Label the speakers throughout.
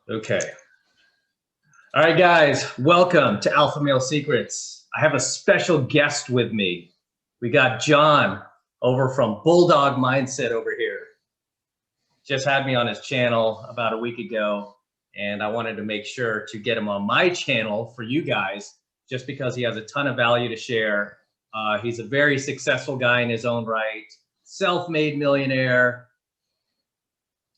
Speaker 1: Okay. All right, guys, welcome to Alpha Male Secrets. I have a special guest with me. We got John over from Bulldog Mindset over here. Just had me on his channel about a week ago, and I wanted to make sure to get him on my channel for you guys, just because he has a ton of value to share. He's a very successful guy in his own right, self-made millionaire,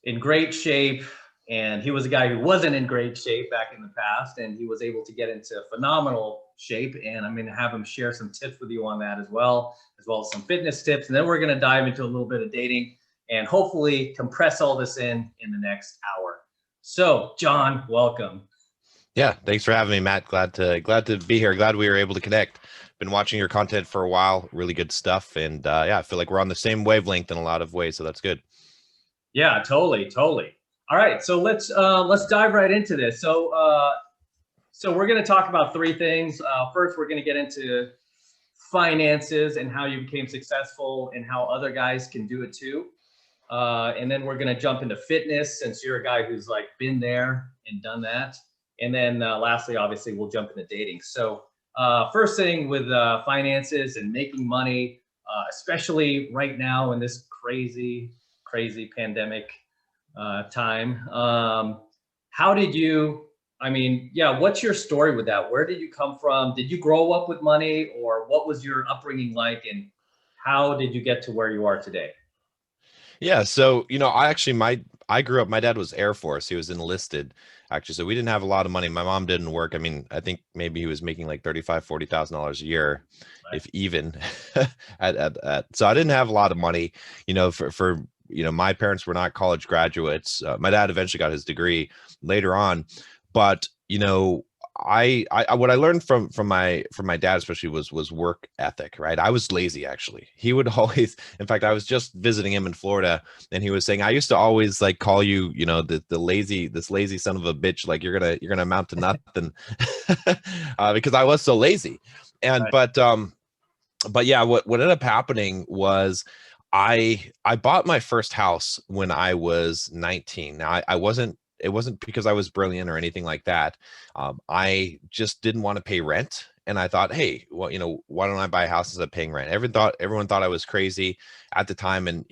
Speaker 1: in great shape. And he was a guy who wasn't in great shape back in the past, and he was able to get into phenomenal shape. And I'm going to have him share some tips with you on that as well as some fitness tips. And then we're going to dive into a little bit of dating and hopefully compress all this in the next hour. So, John, welcome.
Speaker 2: Yeah, thanks for having me, Matt. Glad to be here. Glad we were able to connect. Been watching your content for a while. Really good stuff, and yeah, I feel like we're on the same wavelength in a lot of ways, so that's good.
Speaker 1: Yeah, totally. All right, so let's dive right into this. So we're going to talk about three things. First, we're going to get into finances and how you became successful and how other guys can do it too. And then we're going to jump into fitness, since you're a guy who's like been there and done that. And then lastly, obviously, we'll jump into dating. So first thing with finances and making money, especially right now in this crazy pandemic time. How did you, what's your story with that? Where did you come from? Did you grow up with money, or what was your upbringing like, and how did you get to where you are today?
Speaker 2: Yeah, so I grew up. My dad was Air Force. He was enlisted, actually. So we didn't have a lot of money. My mom didn't work. I mean, I think maybe he was making like $35,000-$40,000 a year,
Speaker 1: Right.
Speaker 2: if even. So I didn't have a lot of money. For my parents were not college graduates. My dad eventually got his degree later on, but I what I learned from my dad especially was work ethic, right? I was lazy, actually. He would always, in fact, I was just visiting him in Florida, and he was saying, I used to always like call you, this lazy son of a bitch, like you're gonna amount to nothing, because I was so lazy. And
Speaker 1: Right.
Speaker 2: but yeah, what ended up happening was I bought my first house when I was 19. Now it wasn't because I was brilliant or anything like that. I just didn't want to pay rent. And I thought, hey, well, why don't I buy a house instead of paying rent? Everyone thought I was crazy at the time. And,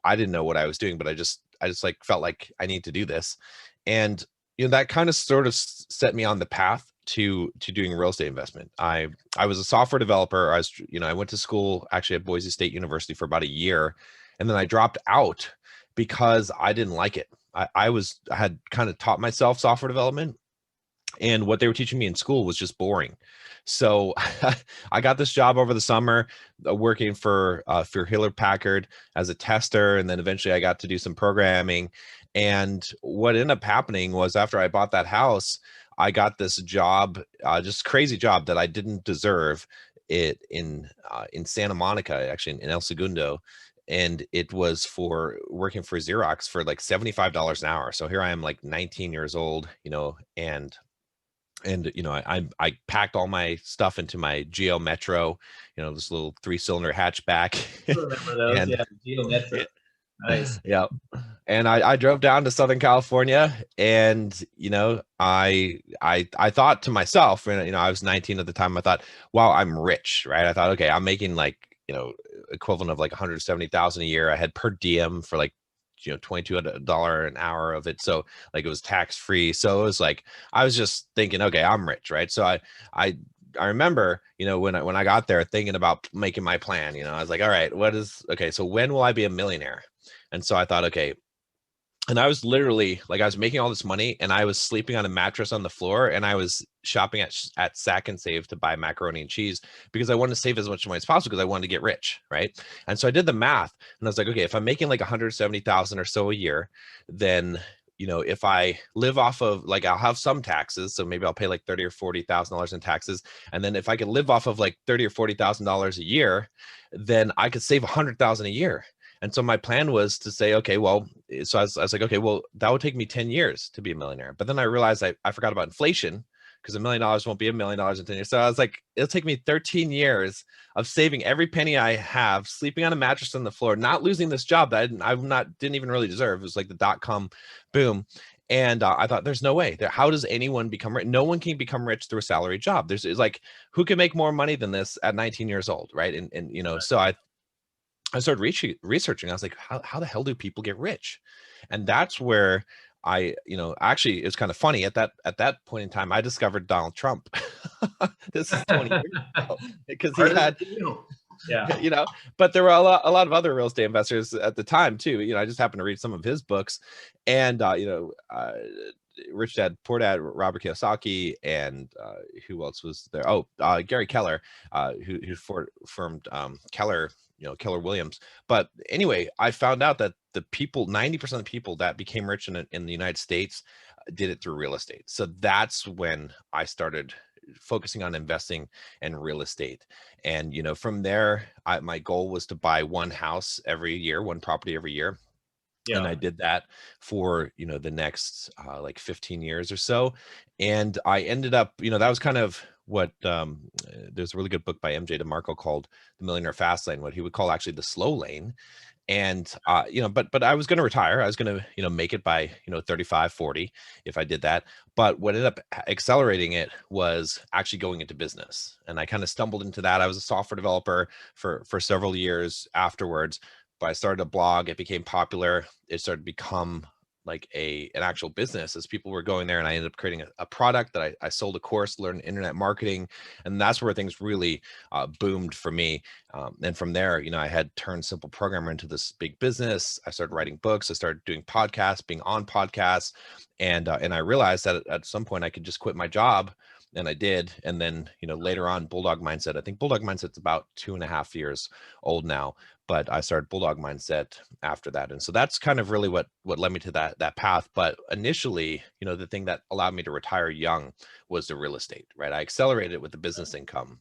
Speaker 2: I didn't know what I was doing, but I just like felt like I need to do this. And, that kind of sort of set me on the path to doing real estate investment. I was a software developer. I went to school actually at Boise State University for about a year, and then I dropped out because I didn't like it. I had kind of taught myself software development, and what they were teaching me in school was just boring. So I got this job over the summer working for Hewlett Packard as a tester, and then eventually I got to do some programming. And what ended up happening was, after I bought that house, I got this job, just crazy job that I didn't deserve, it in Santa Monica, actually in El Segundo. And it was for working for Xerox for like $75 an hour. So here I am, like 19 years old, and I packed all my stuff into my Geo Metro, this little 3-cylinder hatchback.
Speaker 1: I remember those,
Speaker 2: And
Speaker 1: yeah, Geometric. Nice.
Speaker 2: yeah, and I drove down to Southern California, and I thought to myself, and I was 19 at the time, I thought, wow, I'm rich, right? I thought, okay, I'm making like equivalent of like 170,000 a year. I had per diem for like $22 an hour of it, so like it was tax free. So it was like, I was just thinking, okay, I'm rich, right? So I remember, when I got there, thinking about making my plan. I was like, all right, okay, so when will I be a millionaire? And so I thought, okay. And I was literally like, I was making all this money, and I was sleeping on a mattress on the floor, and I was shopping at Sack and Save to buy macaroni and cheese, because I wanted to save as much money as possible, because I wanted to get rich, right? And so I did the math, and I was like, okay, if I'm making like 170,000 or so a year, then if I live off of, like, I'll have some taxes, so maybe I'll pay like $30,000 or $40,000 in taxes, and then if I could live off of like $30,000 or $40,000 a year, then I could save 100,000 a year. And so my plan was to say, okay, well, so I was like, okay, well, that would take me 10 years to be a millionaire. But then I realized I forgot about inflation, because $1 million won't be $1 million in 10 years. So I was like, it'll take me 13 years of saving every penny I have, sleeping on a mattress on the floor, not losing this job that I didn't even really deserve. It was like the .com boom. And I thought, there's no way. How does anyone become rich? No one can become rich through a salary job. It's like, who can make more money than this at 19 years old, right? And you know, so I started researching. I was like, how the hell do people get rich? And that's where actually, it's kind of funny at that point in time, I discovered Donald Trump. This is 20 years ago, because he had,
Speaker 1: yeah,
Speaker 2: you know, but there were a lot of other real estate investors at the time too. You know, I just happened to read some of his books, and Rich Dad Poor Dad, Robert Kiyosaki, and who else was there? Oh, Gary Keller, who formed Keller, Keller Williams. But anyway, I found out that the people, 90% of the people that became rich in the United States did it through real estate. So that's when I started focusing on investing in real estate. And, from there, my goal was to buy one house every year, one property every year. And I did that for, the next like 15 years or so. And I ended up, that was kind of what there's a really good book by MJ DeMarco called The Millionaire Fast Lane, what he would call actually the slow lane. And, but I was going to retire. I was going to, make it by, 35, 40 if I did that. But what ended up accelerating it was actually going into business. And I kind of stumbled into that. I was a software developer for several years afterwards, but I started a blog. It became popular. It started to become like an actual business as people were going there. And I ended up creating a product that I sold a course, learned internet marketing. And that's where things really boomed for me. And from there, I had turned Simple Programmer into this big business. I started writing books. I started doing podcasts, being on podcasts. And I realized that at some point I could just quit my job. And I did. And then, later on, Bulldog Mindset, I think Bulldog Mindset's about 2.5 years old now, but I started Bulldog Mindset after that. And so that's kind of really what led me to that path. But initially, the thing that allowed me to retire young was the real estate, right? I accelerated it with the business income.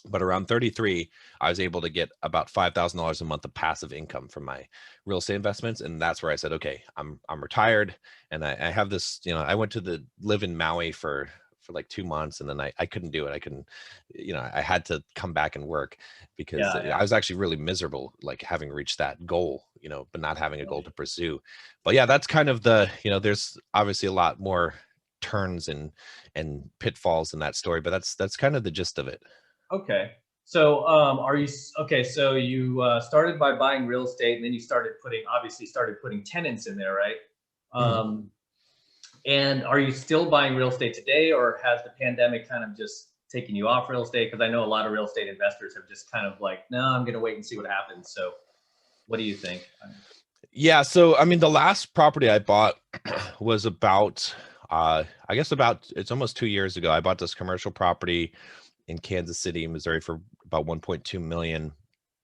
Speaker 2: But around 33, I was able to get about $5,000 a month of passive income from my real estate investments. And that's where I said, okay, I'm retired. And I have this, I went to live in Maui for like 2 months, and then I couldn't do it. I couldn't, I had to come back and work because I was actually really miserable, like having reached that goal, but not having a goal to pursue. But yeah, that's kind of there's obviously a lot more turns and pitfalls in that story, but that's kind of the gist of it.
Speaker 1: Okay. So, so you started by buying real estate, and then you started putting tenants in there, right?
Speaker 2: Mhm.
Speaker 1: And are you still buying real estate today, or has the pandemic kind of just taken you off real estate? Because I know a lot of real estate investors have just kind of like, no, I'm going to wait and see what happens. So what do you think?
Speaker 2: Yeah. So, I mean, the last property I bought was about, it's almost 2 years ago. I bought this commercial property in Kansas City, Missouri for about 1.2 million.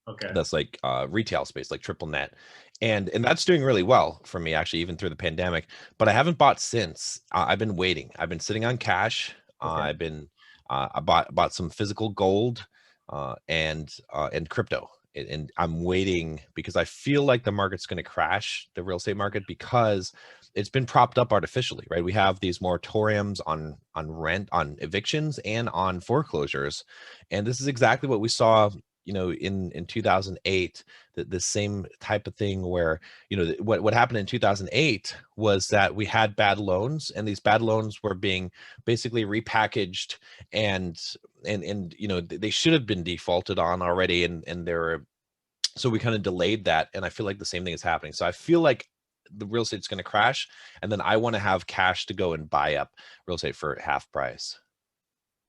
Speaker 1: Okay.
Speaker 2: That's like retail space, like triple net. And that's doing really well for me, actually, even through the pandemic. But I haven't bought since. I've been waiting. I've been sitting on cash.
Speaker 1: Okay.
Speaker 2: I bought some physical gold and crypto. And I'm waiting because I feel like the market's going to crash, the real estate market, because it's been propped up artificially, right? We have these moratoriums on rent, on evictions, and on foreclosures. And this is exactly what we saw in 2008, the same type of thing where, what happened in 2008 was that we had bad loans, and these bad loans were being basically repackaged and they should have been defaulted on already. So we kind of delayed that. And I feel like the same thing is happening. So I feel like the real estate's going to crash, and then I want to have cash to go and buy up real estate for half price.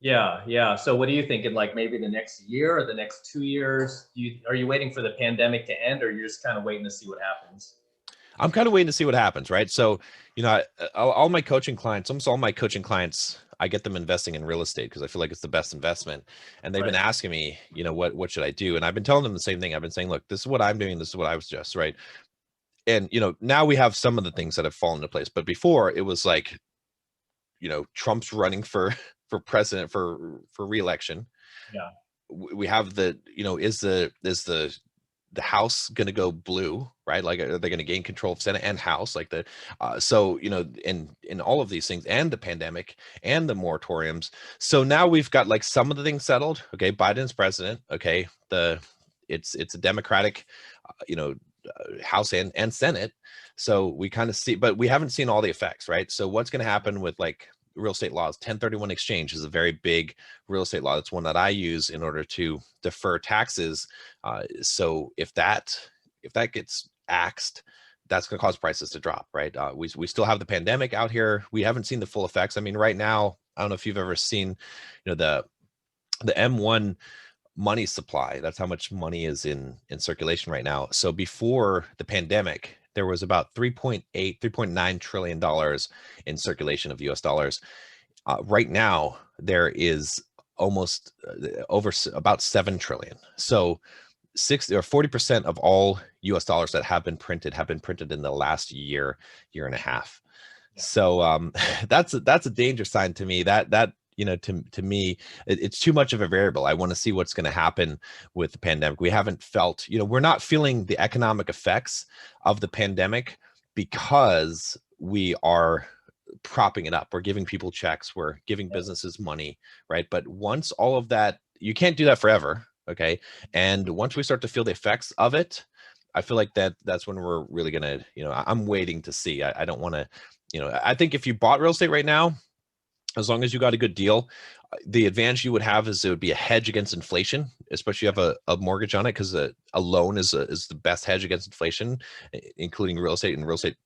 Speaker 1: Yeah. Yeah. So what are you thinking? Like maybe the next year or the next 2 years? Are you waiting for the pandemic to end, or you're just kind of waiting to see what happens?
Speaker 2: I'm kind of waiting to see what happens, right? So, all my coaching clients, almost all my coaching clients, I get them investing in real estate because I feel like it's the best investment. And they've been
Speaker 1: Right.
Speaker 2: asking me, what should I do? And I've been telling them the same thing. I've been saying, look, this is what I'm doing. This is what I was just, right? And, now we have some of the things that have fallen into place. But before, it was like, Trump's running for president for reelection.
Speaker 1: Yeah.
Speaker 2: We have is the House going to go blue, right? Like, are they going to gain control of Senate and House? Like so, in all of these things, and the pandemic and the moratoriums. So now we've got like some of the things settled. Okay. Biden's president. Okay. It's a Democratic, House and Senate. So we kind of see, but we haven't seen all the effects, right? So what's going to happen with like real estate laws? 1031 exchange is a very big real estate law. That's one that I use in order to defer taxes. So if that gets axed, that's going to cause prices to drop, right? We still have the pandemic out here. We haven't seen the full effects. I mean, right now, I don't know if you've ever seen, the M1 money supply. That's how much money is in circulation right now. So before the pandemic, there was about 3.9 trillion dollars in circulation of US dollars. Right now, there is almost over about 7 trillion. So 60 or 40% of all US dollars that have been printed in the last year and a half.
Speaker 1: Yeah.
Speaker 2: So that's a danger sign to me. That to me, it's too much of a variable. I want to see what's going to happen with the pandemic. We haven't felt, we're not feeling the economic effects of the pandemic because we are propping it up. We're giving people checks. We're giving businesses money, right? But once all of that, you can't do that forever. Okay. And once we start to feel the effects of it, I feel like that's when we're really going to, I'm waiting to see. I don't want to, I think if you bought real estate right now, as long as you got a good deal, the advantage you would have is it would be a hedge against inflation, especially if you have a mortgage on it, because a loan is the best hedge against inflation, including real estate. And real estate,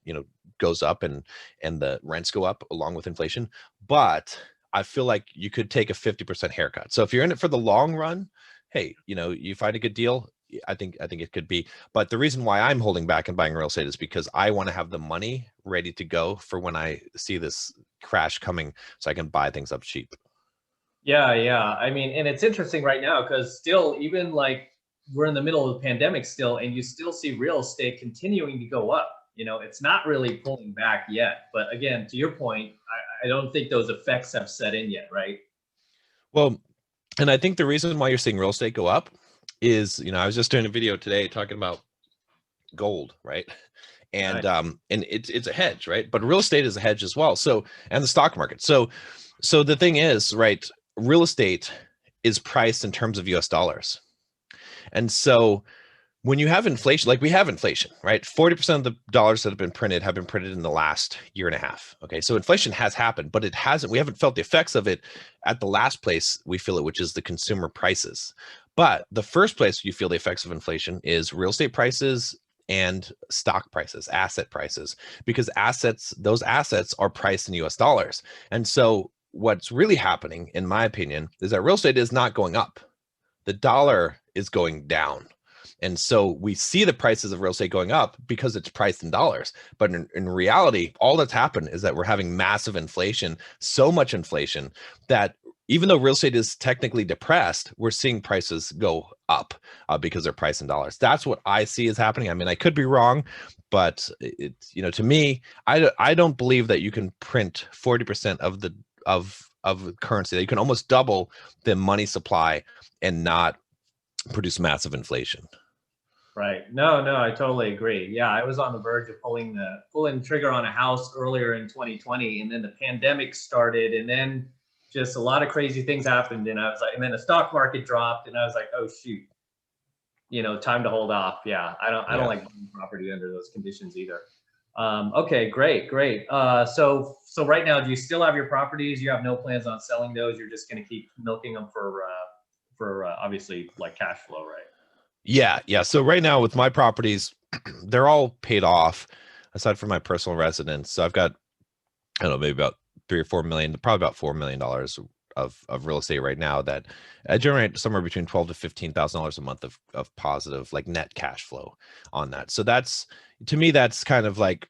Speaker 2: goes up and the rents go up along with inflation. But I feel like you could take a 50% haircut. So if you're in it for the long run, hey, you find a good deal, I think it could be. But the reason why I'm holding back and buying real estate is because I want to have the money ready to go for when I see this crash coming, so I can buy things up cheap.
Speaker 1: Yeah. I mean, and it's interesting right now because still, even like we're in the middle of the pandemic still, and you still see real estate continuing to go up. It's not really pulling back yet. But again, to your point, I don't think those effects have set in yet, right?
Speaker 2: Well, and I think the reason why you're seeing real estate go up is, I was just doing a video today talking about gold, right? And
Speaker 1: Nice.
Speaker 2: And it's a hedge, right? But real estate is a hedge as well. So, and the stock market. So the thing is, right, real estate is priced in terms of US dollars. And so when you have inflation, like we have inflation, right? 40% of the dollars that have been printed in the last year and a half. Okay. So inflation has happened, but we haven't felt the effects of it at the last place we feel it, which is the consumer prices. But the first place you feel the effects of inflation is real estate prices and stock prices, asset prices, because those assets are priced in US dollars. And so what's really happening, in my opinion, is that real estate is not going up. The dollar is going down. And so we see the prices of real estate going up because it's priced in dollars. But in reality, all that's happened is that we're having massive inflation, so much inflation that even though real estate is technically depressed, we're seeing prices go up because they're priced in dollars. That's what I see is happening. I mean, I could be wrong, but it's, to me, I don't believe that you can print 40% of currency, that you can almost double the money supply and not produce massive inflation.
Speaker 1: Right. No, I totally agree. Yeah, I was on the verge of pulling the trigger on a house earlier in 2020, and then the pandemic started, and then just a lot of crazy things happened, and I was like, and then the stock market dropped, and I was like, oh shoot, time to hold off. Yeah, I don't like buying property under those conditions either. Okay, great. So right now, do you still have your properties? You have no plans on selling those? You're just going to keep milking them for obviously like cash flow, right?
Speaker 2: Yeah. So right now with my properties, they're all paid off aside from my personal residence. So I've got, I don't know, maybe about 3 or 4 million, probably about $4 million of real estate right now that I generate somewhere between $12,000 to $15,000 a month of positive, like, net cash flow on that. So that's, to me, that's kind of like,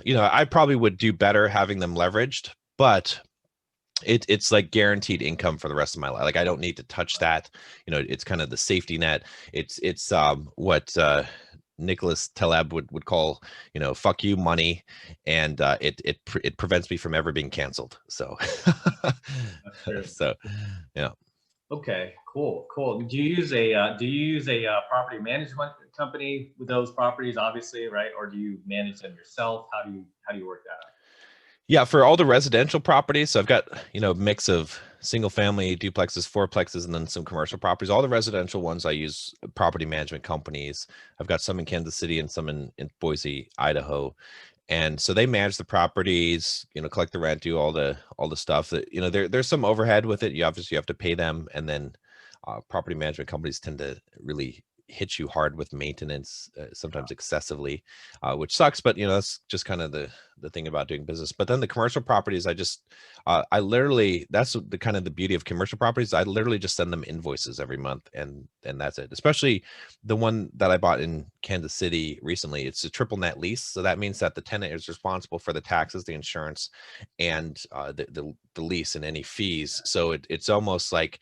Speaker 2: I probably would do better having them leveraged, but it's like guaranteed income for the rest of my life. Like, I don't need to touch that. It's kind of the safety net. It's what Nicholas Taleb would call, fuck you money, and it prevents me from ever being canceled. So, so yeah.
Speaker 1: Okay, cool. Do you use a property management company with those properties, obviously, right? Or do you manage them yourself? How do you work that out?
Speaker 2: Yeah, for all the residential properties, so I've got, a mix of single family duplexes, fourplexes, and then some commercial properties. All the residential ones I use property management companies. I've got some in Kansas City and some in Boise, Idaho. And so they manage the properties, collect the rent, do all the stuff that, there's some overhead with it. You obviously have to pay them. And then property management companies tend to really hit you hard with maintenance, sometimes excessively, which sucks, but that's just kind of the thing about doing business. But then the commercial properties, I literally, that's the kind of the beauty of commercial properties. I literally just send them invoices every month, and that's it. Especially the one that I bought in Kansas City recently. It's a triple net lease, so that means that the tenant is responsible for the taxes, the insurance, and the lease and any fees. So it's almost like,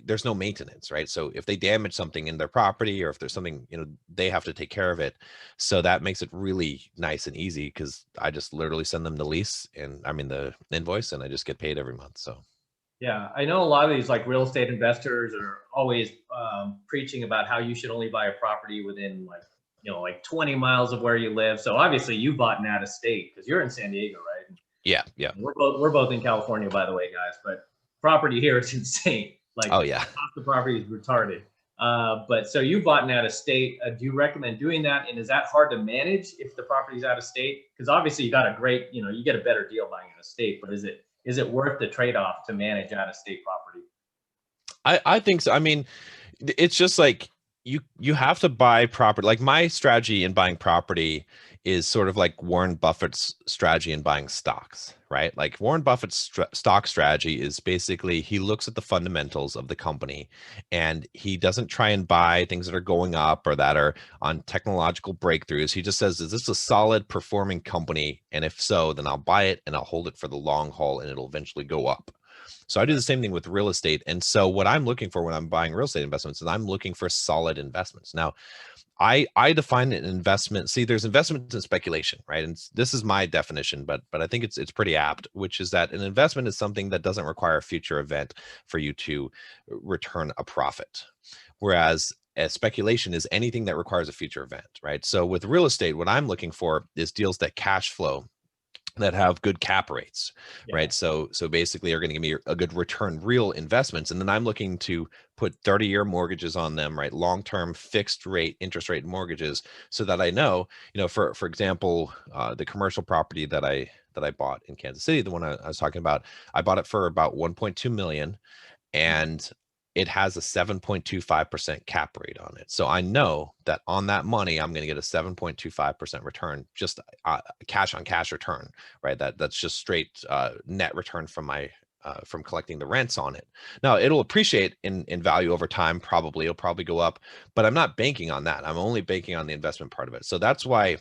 Speaker 2: there's no maintenance, right? So if they damage something in their property, or if there's something, they have to take care of it. So that makes it really nice and easy, because I just literally send them the lease, and the invoice, and I just get paid every month. So
Speaker 1: Yeah, I know a lot of these like real estate investors are always preaching about how you should only buy a property within like 20 miles of where you live. So obviously you bought an out of state because you're in San Diego, right?
Speaker 2: yeah.
Speaker 1: We're both in California, by the way, guys. But property here is insane. Like,
Speaker 2: Oh yeah.
Speaker 1: half the property is retarded. But so you bought an out of state. Do you recommend doing that? And is that hard to manage if the property's out of state? Because obviously you got a great, you get a better deal buying out of state. But is it worth the trade-off to manage out of state property?
Speaker 2: I think so. It's just like you have to buy property. Like, my strategy in buying property is sort of like Warren Buffett's strategy in buying stocks, right? Like, Warren Buffett's stock strategy is basically, he looks at the fundamentals of the company, and he doesn't try and buy things that are going up or that are on technological breakthroughs. He just says, is this a solid performing company? And if so, then I'll buy it and I'll hold it for the long haul, and it'll eventually go up. So I do the same thing with real estate. And so what I'm looking for when I'm buying real estate investments is I'm looking for solid investments. Now, I define an investment. See, there's investment and speculation, right? And this is my definition, but I think it's pretty apt, which is that an investment is something that doesn't require a future event for you to return a profit. Whereas a speculation is anything that requires a future event, right? So with real estate, what I'm looking for is deals that cash flow, that have good cap rates, right? So basically are going to give me a good return, real investments. And then I'm looking to put 30-year mortgages on them, right? Long-term fixed rate, interest rate mortgages, so that I know, for example, the commercial property that I bought in Kansas City, the one I was talking about, I bought it for about 1.2 million, and it has a 7.25% cap rate on it. So I know that on that money, I'm going to get a 7.25% return, just cash on cash return, right? That's just straight net return from my from collecting the rents on it. Now, it'll appreciate in value over time. Probably it'll probably go up, but I'm not banking on that. I'm only banking on the investment part of it. So that's why,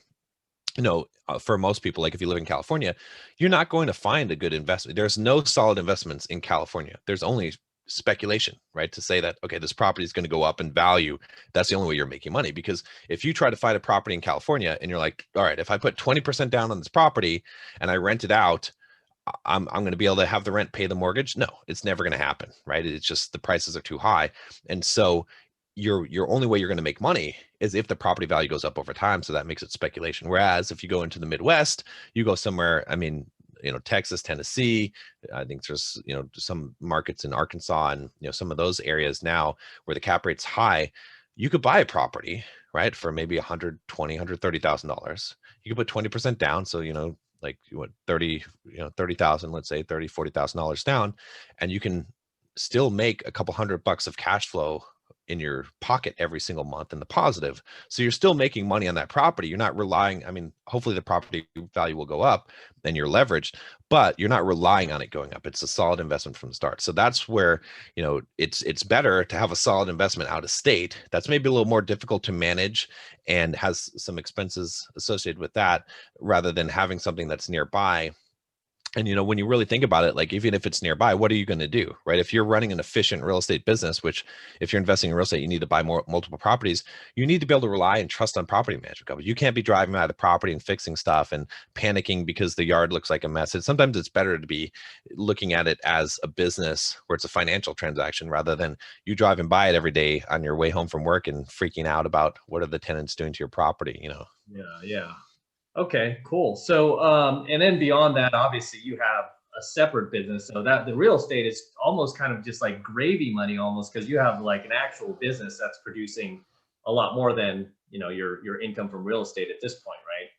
Speaker 2: for most people, like if you live in California, you're not going to find a good investment. There's no solid investments in California. There's only speculation, right? To say that, okay, this property is going to go up in value. That's the only way you're making money. Because if you try to find a property in California and you're like, all right, if I put 20% down on this property and I rent it out, I'm going to be able to have the rent pay the mortgage. No, it's never going to happen, right? It's just the prices are too high. And so your only way you're going to make money is if the property value goes up over time. So that makes it speculation. Whereas if you go into the Midwest, you go somewhere, Texas, Tennessee, I think there's, some markets in Arkansas and, some of those areas now where the cap rate's high, you could buy a property, right, for maybe $120,000, $130,000. You could put 20% down. So, like 30,000, let's say $40,000 down, and you can still make a couple $100 of cash flow in your pocket every single month in the positive. So you're still making money on that property. You're not relying, hopefully the property value will go up and you're leveraged, but you're not relying on it going up. It's a solid investment from the start. So that's where, it's better to have a solid investment out of state. That's maybe a little more difficult to manage and has some expenses associated with that, rather than having something that's nearby. And, when you really think about it, like, even if it's nearby, what are you going to do, right? If you're running an efficient real estate business, which if you're investing in real estate, you need to buy multiple properties, you need to be able to rely and trust on property management companies. You can't be driving by the property and fixing stuff and panicking because the yard looks like a mess. Sometimes it's better to be looking at it as a business where it's a financial transaction, rather than you driving by it every day on your way home from work and freaking out about what are the tenants doing to your property,
Speaker 1: Yeah. Okay, cool. So, and then beyond that, obviously you have a a separate business. So that the real estate is almost kind of just like gravy money almost, because you have like an actual business that's producing a lot more than, you know, your income from real estate at this point, right?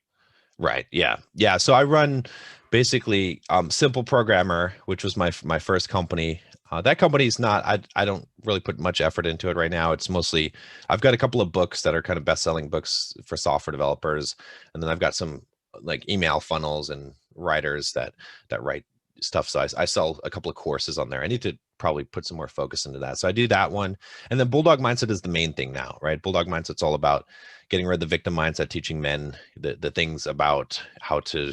Speaker 2: Right. Yeah. Yeah. So I run basically Simple Programmer, which was my first company. That company's not, I don't really put much effort into it right now. It's mostly, I've got a couple of books that are kind of best-selling books for software developers. And then I've got some like email funnels and writers that write stuff. So I sell a couple of courses on there. I need to probably put some more focus into that. So I do that one. And then Bulldog Mindset is the main thing now, right? Bulldog Mindset's all about getting rid of the victim mindset, teaching men the things about how to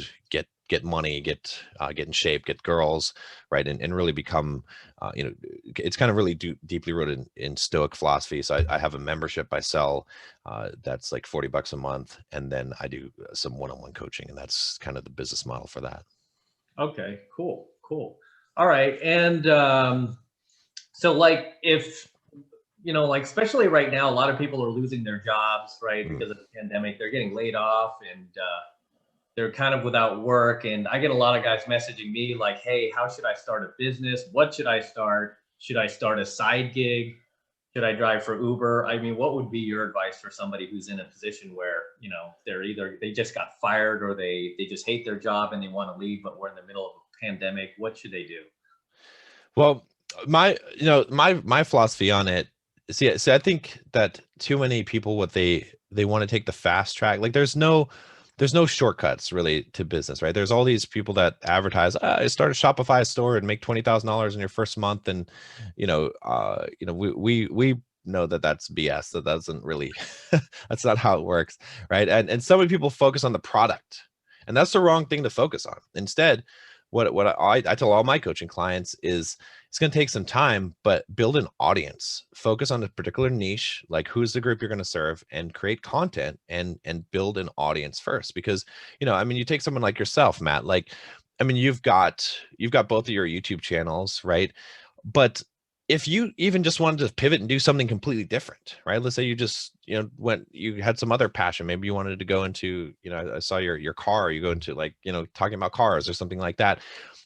Speaker 2: get money, get in shape, get girls, right, and really become, you know, it's kind of really deeply rooted in Stoic philosophy. So I have a membership I sell that's like $40 a month, and then I do some one-on-one coaching, and that's kind of the business model for that.
Speaker 1: Okay, cool, cool. All right. And so like if, you know, like especially right now, a lot of people are losing their jobs, right?
Speaker 2: Mm.
Speaker 1: Because of the pandemic, they're getting laid off and they're kind of without work. And I get a lot of guys messaging me like, hey, how should I start a business? What should I start? Should I start a side gig? Should I drive for Uber? I mean, what would be your advice for somebody who's in a position where, you know, they're either, they just got fired or they just hate their job and they want to leave, but we're in the middle of a pandemic. What should they do?
Speaker 2: Well, my philosophy on it. See, so I think that too many people, what they want to take the fast track. Like there's no shortcuts really to business, right? There's all these people that advertise, start a Shopify store and make $20,000 in your first month, and we know that that's BS. That doesn't really, that's not how it works, right? And so many people focus on the product, and that's the wrong thing to focus on. Instead, what I tell all my coaching clients is it's going to take some time, but build an audience, focus on a particular niche, like who's the group you're going to serve, and create content and build an audience first. Because, I mean, you take someone like yourself, Matt, like, I mean, you've got both of your YouTube channels, right? But if you even just wanted to pivot and do something completely different, right? Let's say you just, you had some other passion. Maybe you wanted to go into, I saw your car, you go into like, talking about cars or something like that.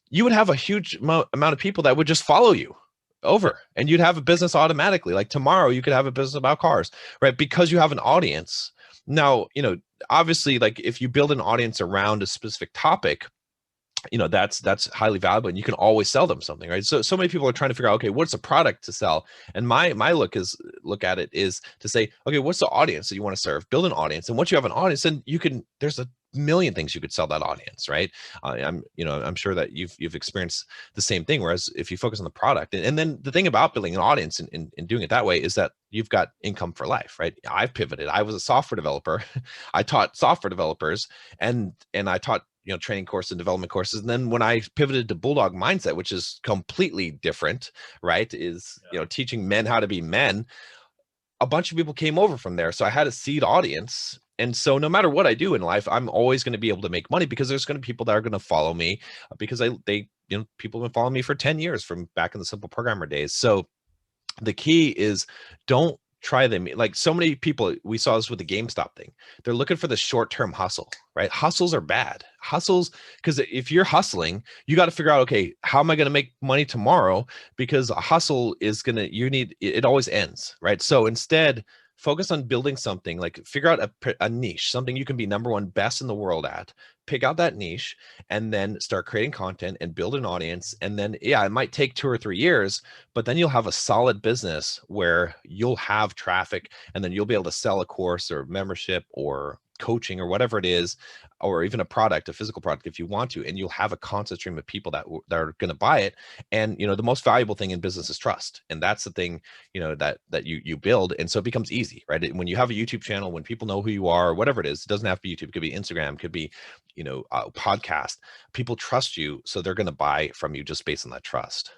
Speaker 2: You would have a huge amount of people that would just follow you over, and you'd have a business automatically. Like tomorrow you could have a business about cars, right? Because you have an audience. Now, obviously, like if you build an audience around a specific topic, that's highly valuable, and you can always sell them something, right? So many people are trying to figure out, okay, what's a product to sell? And my look at it is to say, okay, what's the audience that you want to serve? Build an audience, and once you have an audience, then there's a million things you could sell that audience, right? I'm sure that you've experienced the same thing. Whereas if you focus on the product, and then the thing about building an audience and doing it that way is that you've got income for life, right? I've pivoted. I was a software developer. I taught software developers, and I taught training courses and development courses. And then when I pivoted to Bulldog Mindset, which is completely different, right? Is, teaching men how to be men, a bunch of people came over from there. So I had a seed audience. And so no matter what I do in life, I'm always going to be able to make money, because there's going to be people that are going to follow me, because people have been following me for 10 years from back in the Simple Programmer days. So the key is, don't try them. Like so many people, we saw this with the GameStop thing. They're looking for the short-term hustle, right? Hustles are bad. Hustles, because if you're hustling, you got to figure out, okay, how am I going to make money tomorrow? Because a hustle is it always ends, right? So instead, focus on building something, like figure out a niche, something you can be number one best in the world at. Pick out that niche and then start creating content and build an audience. And then, yeah, it might take 2 or 3 years, but then you'll have a solid business where you'll have traffic, and then you'll be able to sell a course or membership or coaching or whatever it is, or even a physical product if you want to, and you'll have a constant stream of people that are going to buy it. And the most valuable thing in business is trust, and that's the thing that you build. And so it becomes easy, right? When you have a YouTube channel, when people know who you are, whatever it is, it doesn't have to be YouTube, it could be Instagram, could be a podcast. People trust you, so they're going to buy from you just based on that trust.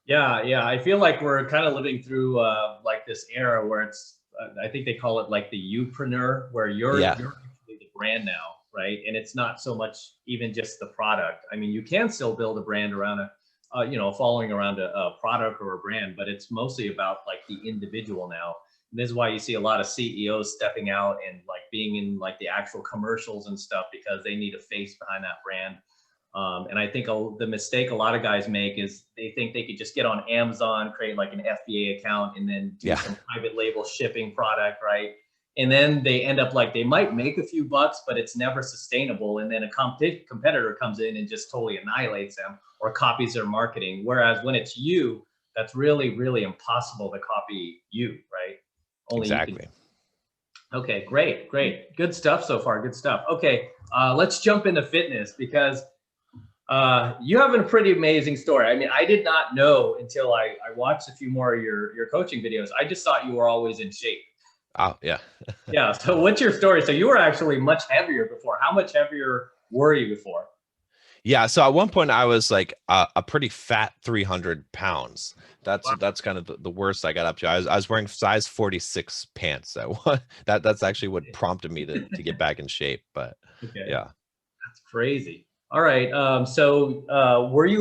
Speaker 1: Yeah, I feel like we're kind of living through like this era where it's I think they call it like the youpreneur, where you're actually the brand now, right? And it's not so much even just the product. I mean, you can still build a brand around following around a product or a brand, but it's mostly about like the individual now. And this is why you see a lot of CEOs stepping out and like being in like the actual commercials and stuff, because they need a face behind that brand. And I think the mistake a lot of guys make is they think they could just get on Amazon, create like an FBA account, and then do
Speaker 2: Yeah.
Speaker 1: some private label shipping product, right? And then they end up like they might make a few bucks, but it's never sustainable. And then a competitor comes in and just totally annihilates them or copies their marketing. Whereas when it's you, that's really, really impossible to copy you, right? Only you can.
Speaker 2: Exactly.
Speaker 1: Okay, great, great. Good stuff so far. Good stuff. Okay, let's jump into fitness because you have a pretty amazing story. I mean, I did not know until I watched a few more of your coaching videos. I just thought you were always in shape.
Speaker 2: Oh, yeah.
Speaker 1: Yeah. So what's your story? So you were actually much heavier before. How much heavier were you before?
Speaker 2: Yeah. So at one point I was like a pretty fat 300 pounds. That's kind of the worst I got up to. I was wearing size 46 pants. That's actually what prompted me to get back in shape. But
Speaker 1: Okay.
Speaker 2: yeah.
Speaker 1: That's crazy. All right. Were you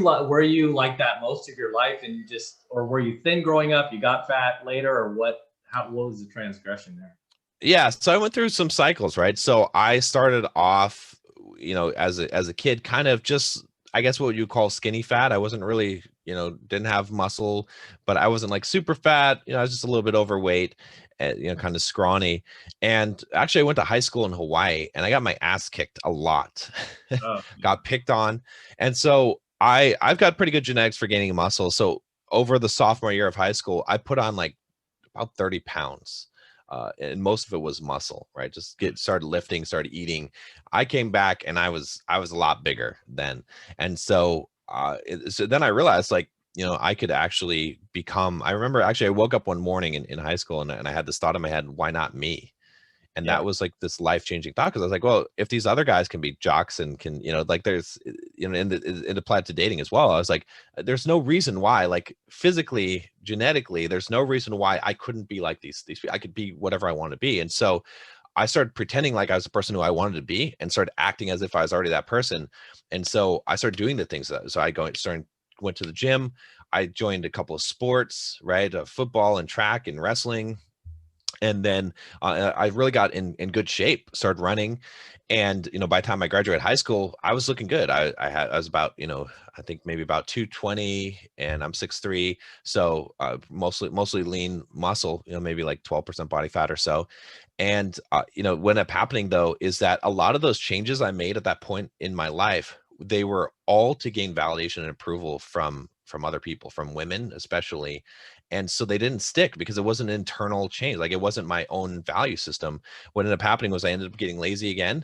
Speaker 1: like that most of your life, and or were you thin growing up? You got fat later, or what? What was the transgression there?
Speaker 2: Yeah, so I went through some cycles, right? So I started off, as a kid, kind of just, I guess what you call skinny fat. I wasn't really, didn't have muscle, but I wasn't like super fat. I was just a little bit overweight, kind of scrawny. And actually, I went to high school in Hawaii, and I got my ass kicked a lot.
Speaker 1: Oh,
Speaker 2: Got picked on, and so I've got pretty good genetics for gaining muscle. So over the sophomore year of high school, I put on like about 30 pounds. And most of it was muscle, right? Just started lifting, started eating. I came back and I was a lot bigger then. And so, so then I realized like, I could actually become, I remember actually I woke up one morning in high school and I had this thought in my head, why not me? And
Speaker 1: yeah.
Speaker 2: that was like this life-changing thought, because I was like, well, if these other guys can be jocks and can, like there's, it applied to dating as well. I was like, there's no reason why, like physically, genetically, there's no reason why I couldn't be like these I could be whatever I want to be. And so I started pretending like I was the person who I wanted to be and started acting as if I was already that person. And so I started doing the things so went to the gym. I joined a couple of sports, right? Football and track and wrestling. And then I really got in good shape, started running. And, by the time I graduated high school, I was looking good. I was about, I think maybe about 220, and I'm 6'3". So mostly lean muscle, maybe like 12% body fat or so. And, what ended up happening though, is that a lot of those changes I made at that point in my life, they were all to gain validation and approval from other people, from women especially. And so they didn't stick because it wasn't an internal change. Like it wasn't my own value system. What ended up happening was I ended up getting lazy again,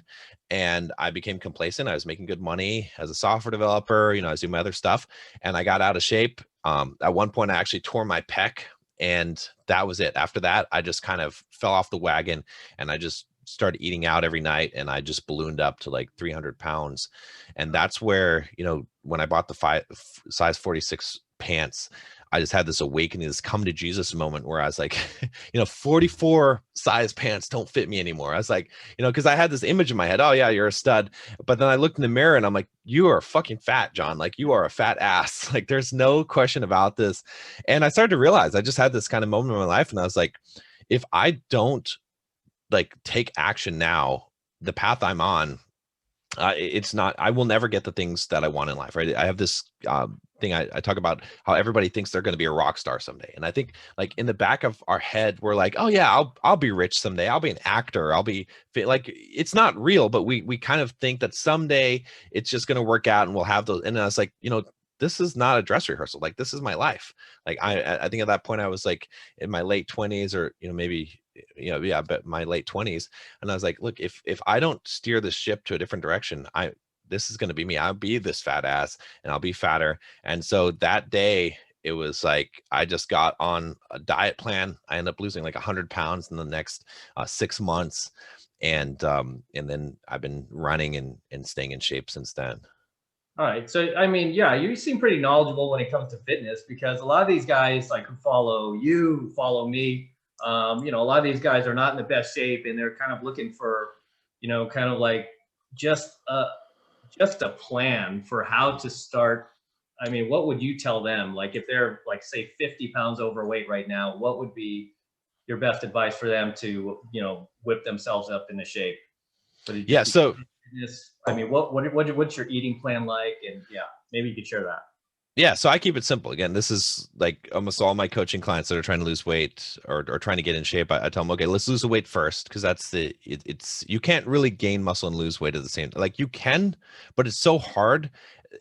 Speaker 2: and I became complacent. I was making good money as a software developer. I was doing my other stuff, and I got out of shape. At one point I actually tore my pec, and that was it. After that, I just kind of fell off the wagon, and I just started eating out every night, and I just ballooned up to like 300 pounds. And that's where, when I bought the size 46 pants, I just had this awakening, this come to Jesus moment where I was like, 44 size pants don't fit me anymore. I was like, because I had this image in my head, oh yeah, you're a stud. But then I looked in the mirror and I'm like, you are fucking fat, John. Like you are a fat ass. Like there's no question about this. And I started to realize, I just had this kind of moment in my life, and I was like, if I don't like take action now, the path I'm on, it's not, I will never get the things that I want in life, right? I have this thing I talk about, how everybody thinks they're going to be a rock star someday. And I think like in the back of our head, we're like, oh yeah, I'll be rich someday. I'll be an actor. I'll be fit. Like it's not real, but we kind of think that someday it's just going to work out and we'll have those. And I was like, this is not a dress rehearsal. Like this is my life. Like I think at that point I was like in my late 20s, or maybe but my late 20s. And I was like, look, if I don't steer the ship to a different direction, this is going to be me. I'll be this fat ass, and I'll be fatter. And so that day, it was like I just got on a diet plan. I ended up losing like 100 pounds in the next 6 months, and then I've been running and staying in shape since then.
Speaker 1: All right. So, I mean, yeah, you seem pretty knowledgeable when it comes to fitness, because a lot of these guys like who follow you, who follow me, a lot of these guys are not in the best shape, and they're kind of looking for, kind of like just a, just a plan for how to start. I mean, what would you tell them? Like if they're like, say 50 pounds overweight right now, what would be your best advice for them to, whip themselves up into shape? For the,
Speaker 2: Yeah.
Speaker 1: just
Speaker 2: So
Speaker 1: Yes. I mean, what's your eating plan like? And yeah, maybe you could share that.
Speaker 2: Yeah, so I keep it simple. Again, this is like almost all my coaching clients that are trying to lose weight or trying to get in shape. I tell them, okay, let's lose the weight first, because it's you can't really gain muscle and lose weight at the same time. Like you can, but it's so hard.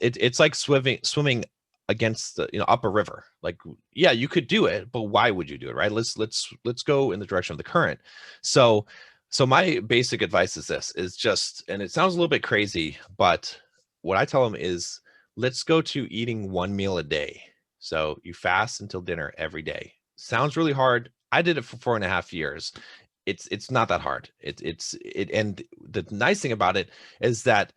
Speaker 2: It's like swimming against the, up a river. Like, yeah, you could do it, but why would you do it, right? Let's go in the direction of the current. So my basic advice is this: is just, and it sounds a little bit crazy, but what I tell them is, let's go to eating one meal a day. So you fast until dinner every day. Sounds really hard. I did it for 4.5 years. It's not that hard. And the nice thing about it is that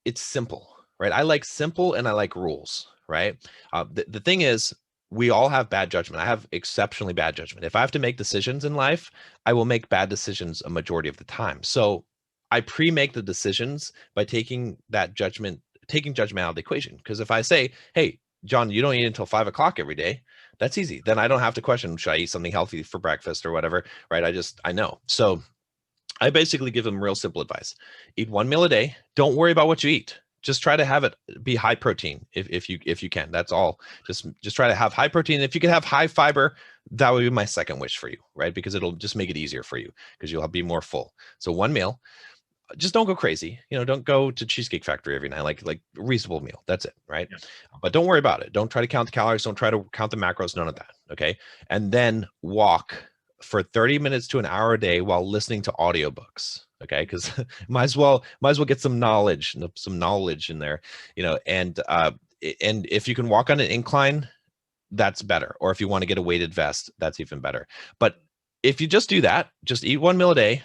Speaker 2: it's simple, right? I like simple and I like rules, right? The thing is, we all have bad judgment. I have exceptionally bad judgment. If I have to make decisions in life, I will make bad decisions a majority of the time. So I pre-make the decisions by taking judgment out of the equation. Because if I say, hey, John, you don't eat until 5 o'clock every day, that's easy. Then I don't have to question, should I eat something healthy for breakfast or whatever, right? I know. So I basically give them real simple advice. Eat one meal a day. Don't worry about what you eat. Just try to have it be high protein if you can. That's all. Just try to have high protein. If you can have high fiber, that would be my second wish for you, right? Because it'll just make it easier for you because you'll be more full. So one meal. Just don't go crazy. Don't go to Cheesecake Factory every night. Like reasonable meal. That's it, right? Yeah. But don't worry about it. Don't try to count the calories. Don't try to count the macros. None of that. Okay. And then walk for 30 minutes to an hour a day while listening to audiobooks. Okay, because might as well get some knowledge in there. And if you can walk on an incline, that's better. Or if you want to get a weighted vest, that's even better. But if you just do that, just eat one meal a day.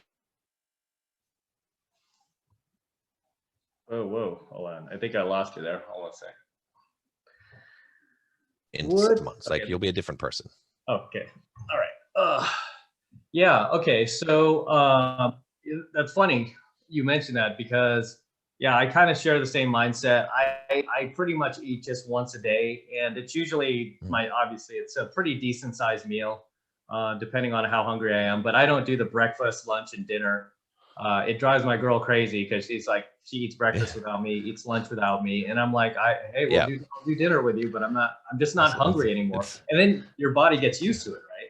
Speaker 1: Whoa, hold on. I think I lost you there. Hold on a second.
Speaker 2: In 6 months, like you'll be a different person.
Speaker 1: Okay. All right. Yeah. Okay. So that's funny you mentioned that, because yeah, I kind of share the same mindset. I pretty much eat just once a day, and it's usually obviously it's a pretty decent sized meal, depending on how hungry I am. But I don't do the breakfast, lunch, and dinner. It drives my girl crazy because she's like, she eats breakfast without me, eats lunch without me, and I'm like, hey, I'll do dinner with you, but I'm just not hungry anymore. And then your body gets used to it, right?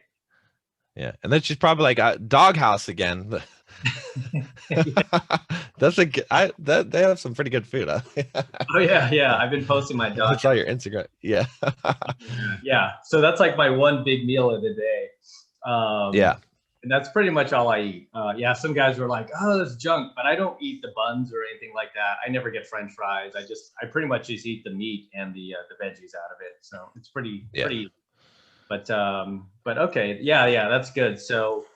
Speaker 2: Yeah, and then she's probably like, doghouse again. They have some pretty good food. Huh?
Speaker 1: Oh yeah. I've been posting my dog.
Speaker 2: I saw your Instagram. Yeah.
Speaker 1: Yeah. So that's like my one big meal of the day.
Speaker 2: Yeah.
Speaker 1: And that's pretty much all I eat. Yeah, some guys were like, "Oh, that's junk," but I don't eat the buns or anything like that. I never get French fries. I pretty much just eat the meat and the veggies out of it. So it's pretty. But okay, yeah, that's good. So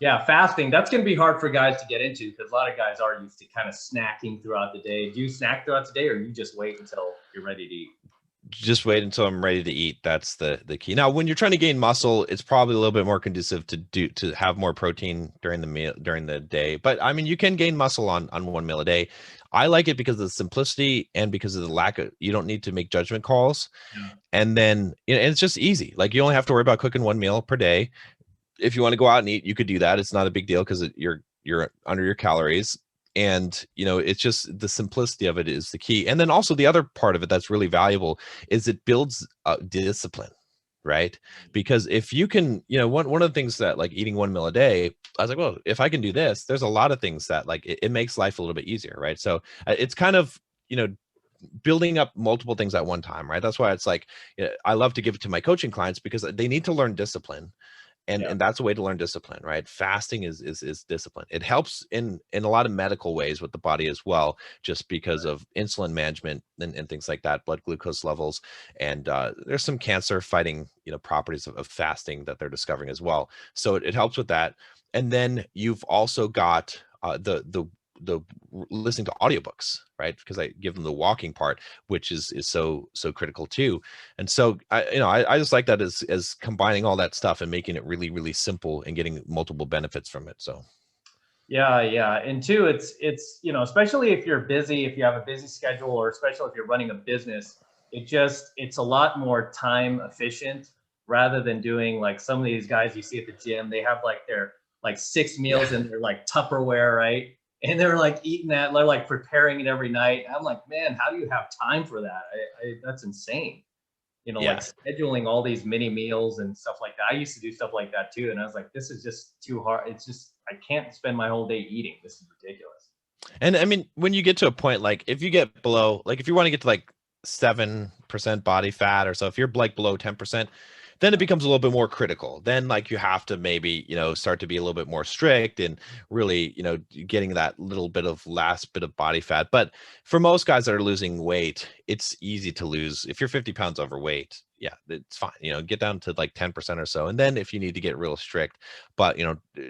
Speaker 1: yeah, fasting, that's going to be hard for guys to get into, because a lot of guys are used to kind of snacking throughout the day. Do you snack throughout the day, or you just wait until you're ready to eat?
Speaker 2: Just wait until I'm ready to eat. That's the key. Now, when you're trying to gain muscle, it's probably a little bit more conducive to have more protein during the day. But I mean, you can gain muscle on one meal a day. I like it because of the simplicity and because of the lack of, you don't need to make judgment calls. Yeah. And then it's just easy. Like you only have to worry about cooking one meal per day. If you want to go out and eat, you could do that. It's not a big deal because you're under your calories. And it's just the simplicity of it is the key. And then also the other part of it that's really valuable is it builds discipline, right? Because if you can, one of the things that, like eating one meal a day, I was like, well, if I can do this, there's a lot of things that like it makes life a little bit easier, right? So it's kind of building up multiple things at one time, right? That's why it's like I love to give it to my coaching clients, because they need to learn discipline. And that's a way to learn discipline, right? Fasting is discipline. It helps in a lot of medical ways with the body as well, just because of insulin management and things like that, blood glucose levels. And there's some cancer fighting, properties of fasting that they're discovering as well. So it helps with that. And then you've also got the listening to audiobooks, right? Because I give them the walking part, which is so critical too. And so I just like that as combining all that stuff and making it really, really simple and getting multiple benefits from it. So
Speaker 1: yeah. And two, it's especially if you're busy, if you have a busy schedule, or especially if you're running a business, it's a lot more time efficient, rather than doing like some of these guys you see at the gym. They have like their 6 meals in their like Tupperware, right? and they're like eating that, they're like preparing it every night. I'm like, man, how do you have time for that? That's insane. Like
Speaker 2: Yeah.
Speaker 1: scheduling all these mini meals and stuff like that. I used to do stuff like that too. And I was like, this is just too hard. It's just, I can't spend my whole day eating. This is ridiculous.
Speaker 2: And I mean, when you get to a point, like if you get below, like if you want to get to like 7% body fat or so, if you're like below 10%, then it becomes a little bit more critical. Then like you have to maybe, start to be a little bit more strict and really, getting that little bit of last bit of body fat. But for most guys that are losing weight, it's easy to lose. If you're 50 pounds overweight, yeah, it's fine. Get down to like 10% or so. And then if you need to get real strict, but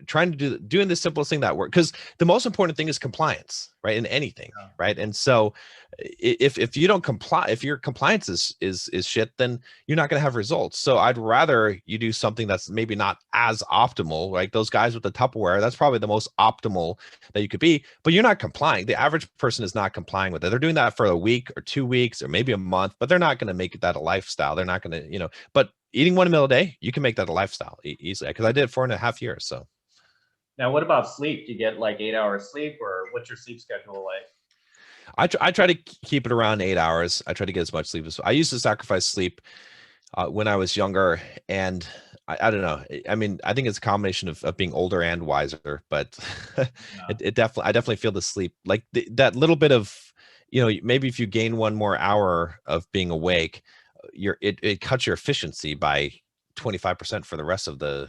Speaker 2: trying to doing the simplest thing that works, because the most important thing is compliance, right? In anything, right? And so if you don't comply, if your compliance is shit, then you're not going to have results. So I'd rather you do something that's maybe not as optimal, like those guys with the Tupperware. That's probably the most optimal that you could be, but you're not complying. The average person is not complying with it. They're doing that for a week or 2 weeks or maybe a month, but they're not going to make that a lifestyle. They're not going to, but eating 1 meal a day, you can make that a lifestyle easily. Because I did it 4.5 years. So
Speaker 1: now, what about sleep? Do you get like 8 hours sleep, or what's your sleep schedule like?
Speaker 2: I try to keep it around 8 hours. I try to get as much sleep as I used to sacrifice sleep when I was younger, and I don't know. I mean, I think it's a combination of being older and wiser, but it definitely, I definitely feel the sleep, like that little bit of, maybe if you gain 1 more hour of being awake, it cuts your efficiency by 25% for the rest of the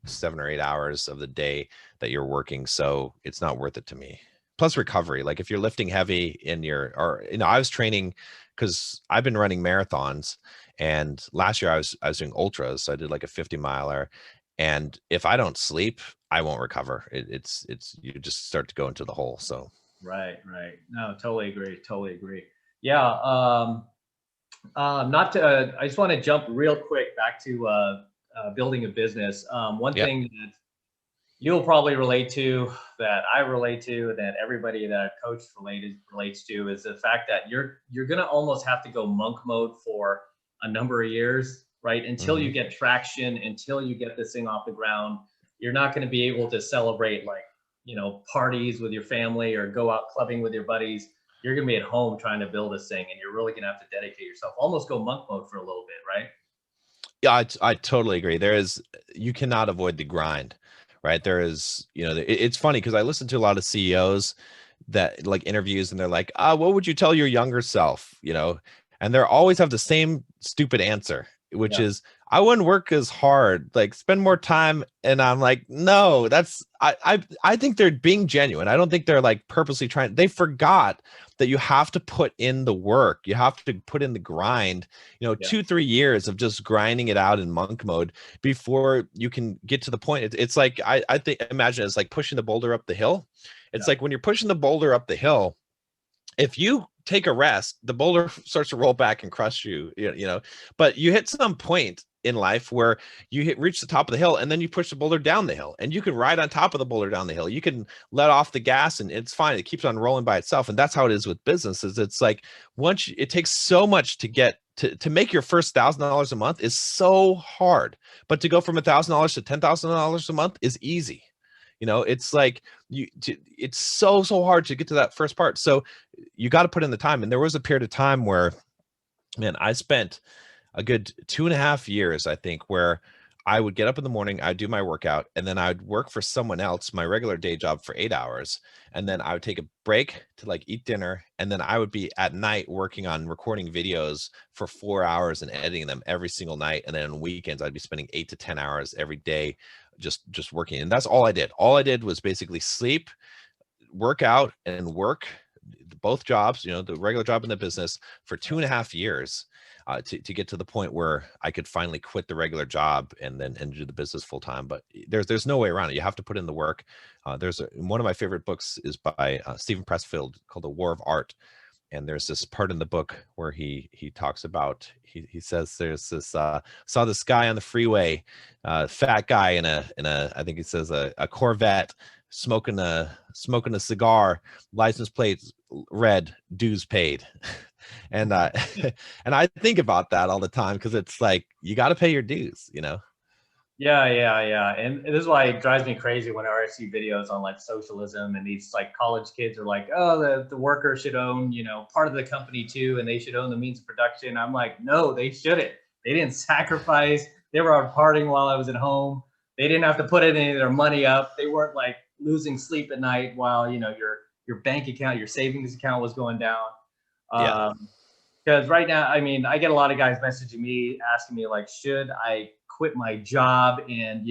Speaker 2: 7 or 8 hours of the day that you're working. So it's not worth it to me. Plus recovery, like if you're lifting heavy I was training because I've been running marathons, and last year I was doing ultras. So I did like a 50-miler, and if I don't sleep, I won't recover. It's you just start to go into the hole. So
Speaker 1: Right. No, totally agree. Totally agree. Yeah. Not to, I just want to jump real quick back to building a business. One
Speaker 2: yeah.
Speaker 1: thing that you'll probably relate to, that I relate to, that everybody that I've coached relates to, is the fact that you're gonna almost have to go monk mode for a number of years, right? Until you get traction, until you get this thing off the ground. You're not going to be able to celebrate like, parties with your family or go out clubbing with your buddies. You're going to be at home trying to build this thing, and you're really going to have to dedicate yourself, almost go monk mode for a little bit, right?
Speaker 2: Yeah, I totally agree. You cannot avoid the grind, right? There is, it's funny because I listen to a lot of CEOs that like interviews, and they're like, what would you tell your younger self? And they always have the same stupid answer, which is, I wouldn't work as hard, like spend more time. And I'm like, no, I think they're being genuine. I don't think they're like purposely trying. They forgot that you have to put in the work. You have to put in the grind, 2-3 years of just grinding it out in monk mode before you can get to the point. It's like, I think, imagine it's like pushing the boulder up the hill. It's like when you're pushing the boulder up the hill, if you take a rest, the boulder starts to roll back and crush you, but you hit some point in life where you reach the top of the hill, and then you push the boulder down the hill, and you can ride on top of the boulder down the hill. You can let off the gas, and it's fine. It keeps on rolling by itself. And that's how it is with businesses. It's like it takes so much to get to make your first $1,000 a month is so hard, but to go from $1,000 to $10,000 a month is easy. It's like it's so hard to get to that first part. So you got to put in the time. And there was a period of time where, man, I spent a good 2.5 years, I think, where I would get up in the morning, I'd do my workout, and then I'd work for someone else, my regular day job, for 8 hours. And then I would take a break to like eat dinner. And then I would be at night working on recording videos for 4 hours and editing them every single night. And then on weekends, I'd be spending 8 to 10 hours every day just working. And that's all I did. All I did was basically sleep, work out, and work both jobs, the regular job and the business, for 2.5 years to get to the point where I could finally quit the regular job and do the business full time. But there's no way around it. You have to put in the work. One of my favorite books is by Stephen Pressfield, called The War of Art. And there's this part in the book where he talks about, he says there's this saw this guy on the freeway, fat guy in a I think he says a Corvette, smoking a cigar, license plates red, dues paid. And and I think about that all the time, because it's like, you got to pay your dues.
Speaker 1: Yeah. And this is why it drives me crazy whenever I see videos on like socialism and these like college kids are like, oh, the worker should own, part of the company too, and they should own the means of production. I'm like, no, they shouldn't. They didn't sacrifice. They were out partying while I was at home. They didn't have to put any of their money up. They weren't like losing sleep at night while, your bank account, your savings account was going down.
Speaker 2: Yeah,
Speaker 1: Um, because right now, I mean, I get a lot of guys messaging me asking me like, should I quit my job? And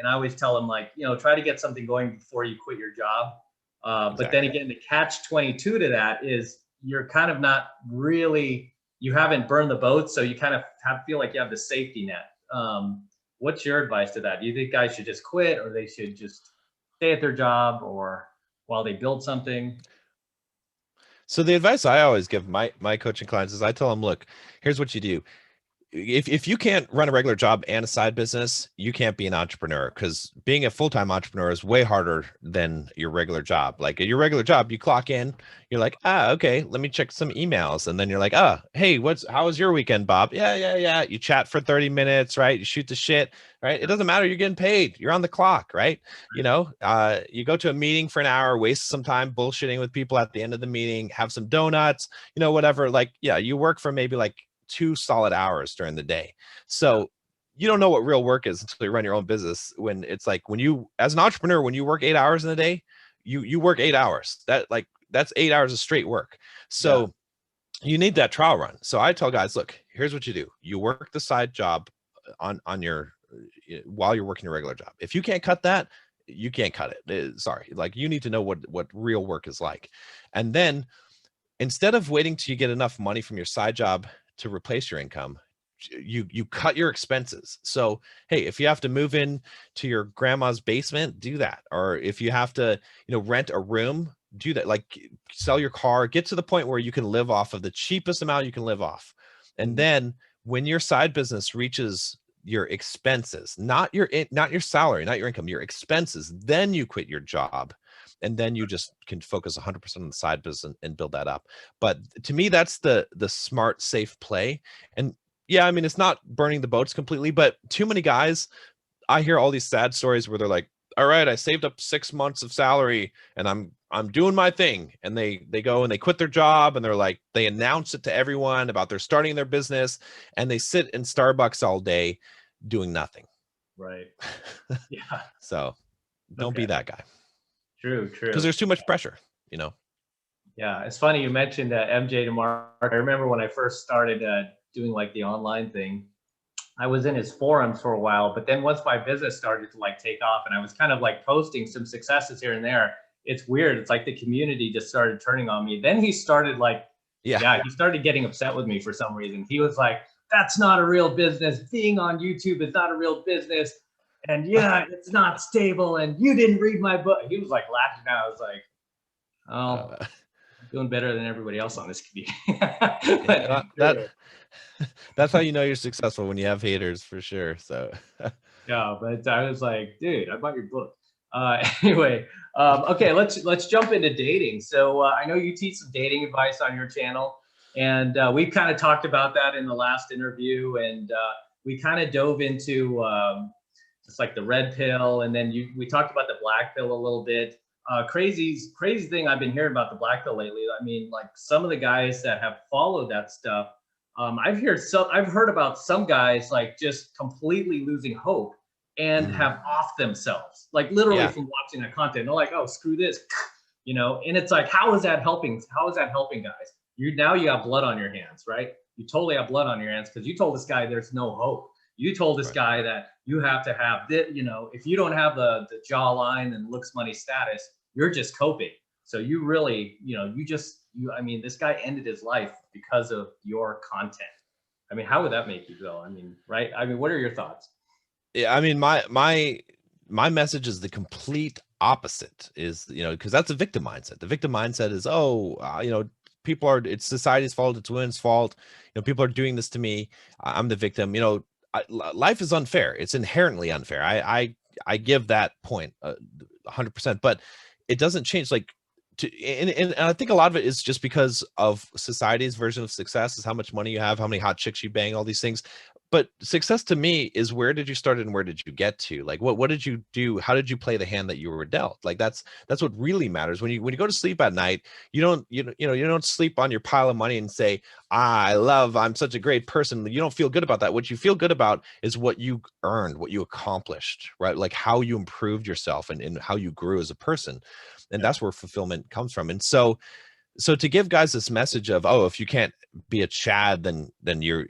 Speaker 1: I always tell them like, try to get something going before you quit your job. But then
Speaker 2: exactly.
Speaker 1: again, the catch 22 to that is you're kind of not really, you haven't burned the boat, so you kind of feel like you have the safety net. What's your advice to that? Do you think guys should just quit, or they should just stay at their job, or while they build something?
Speaker 2: So the advice I always give my coaching clients is I tell them, look, here's what you do. If you can't run a regular job and a side business, you can't be an entrepreneur, because being a full-time entrepreneur is way harder than your regular job. Like at your regular job, you clock in, you're like, okay, let me check some emails. And then you're like, hey, how was your weekend, Bob? Yeah. You chat for 30 minutes, right? You shoot the shit, right? It doesn't matter. You're getting paid. You're on the clock, right? You go to a meeting for an hour, waste some time bullshitting with people at the end of the meeting, have some donuts, whatever. Like, yeah, you work for maybe like 2 solid hours during the day. So you don't know what real work is until you run your own business. When it's like, when you, as an entrepreneur, when you work 8 hours in a day, you work 8 hours. That's 8 hours of straight work.
Speaker 1: Yeah.
Speaker 2: So you need that trial run. So I tell guys, look, here's what you do. You work the side job on your, while you're working your regular job. If you can't cut that, you can't cut it. Sorry. Like, you need to know what real work is like. And then instead of waiting till you get enough money from your side job to replace your income, you cut your expenses. So, hey, if you have to move in to your grandma's basement, do that. Or if you have to, rent a room, do that. Like, sell your car, get to the point where you can live off of the cheapest amount you can live off. And
Speaker 1: Mhm.
Speaker 2: then when your side business reaches your expenses, not your salary, not your income, your expenses, then you quit your job. And then you just can focus 100% on the side business and build that up. But to me, that's the smart, safe play. And yeah, I mean, it's not burning the boats completely, but too many guys, I hear all these sad stories where they're like, all right, I saved up 6 months of salary and I'm doing my thing. And they go and they quit their job, and they're like, they announce it to everyone about they're starting their business, and they sit in Starbucks all day doing nothing.
Speaker 1: Right. Yeah.
Speaker 2: So don't be
Speaker 1: Okay.
Speaker 2: that guy,
Speaker 1: True.
Speaker 2: because
Speaker 1: True.
Speaker 2: there's too much pressure,
Speaker 1: Yeah, it's funny you mentioned MJ to Mark. I remember when I first started doing like the online thing, I was in his forums for a while, but then once my business started to like take off and I was kind of like posting some successes here and there, it's weird. It's like the community just started turning on me. Then he started like,
Speaker 2: Yeah.
Speaker 1: yeah, he started getting upset with me for some reason. He was like, that's not a real business. Being on YouTube is not a real business. And yeah, it's not stable. And you didn't read my book. He was like laughing out. I was like, oh,
Speaker 2: Uh,
Speaker 1: doing better than everybody else on this community. But
Speaker 2: yeah, that that's how you know you're successful, when you have haters, for sure. So
Speaker 1: yeah, but I was like, dude, I bought your book. Anyway, okay, let's jump into dating. So I know you teach some dating advice on your channel, and we kind of talked about that in the last interview, and we kind of dove into just like the red pill, and then we talked about the black pill a little bit. Crazy thing I've been hearing about the black pill lately. I mean, like some of the guys that have followed that stuff, I've heard about some guys like just completely losing hope and
Speaker 2: mm,
Speaker 1: have off themselves, like literally
Speaker 2: yeah,
Speaker 1: from watching that content. They're like, oh, screw this, and it's like, how is that helping? How is that helping guys? You have blood on your hands, right? You totally have blood on your hands because you told this guy there's no hope. You told this
Speaker 2: right.
Speaker 1: guy that you have to have this, if you don't have the jawline and looks, money, status, you're just coping. So you really, I mean, this guy ended his life because of your content. I mean, how would that make you feel? I mean, right? I mean, what are your thoughts?
Speaker 2: Yeah, I mean, my message is the complete opposite. Is, because that's a victim mindset. The victim mindset is, people are, it's society's fault, it's women's fault. People are doing this to me. I'm the victim. Life is unfair. It's inherently unfair. I give that point 100%, but it doesn't change. Like, and I think a lot of it is just because of society's version of success is how much money you have, how many hot chicks you bang, all these things. but success to me is, where did you start and where did you get to? Like, what did you do? How did you play the hand that you were dealt? Like, that's what really matters. When you go to sleep at night, you don't, you don't sleep on your pile of money and say, I'm such a great person. You don't feel good about that. What you feel good about is what you earned, what you accomplished, right? Like how you improved yourself and how you grew as a person. And
Speaker 1: Yeah.
Speaker 2: that's where fulfillment comes from. And so to give guys this message of, oh, if you can't be a Chad, then you're,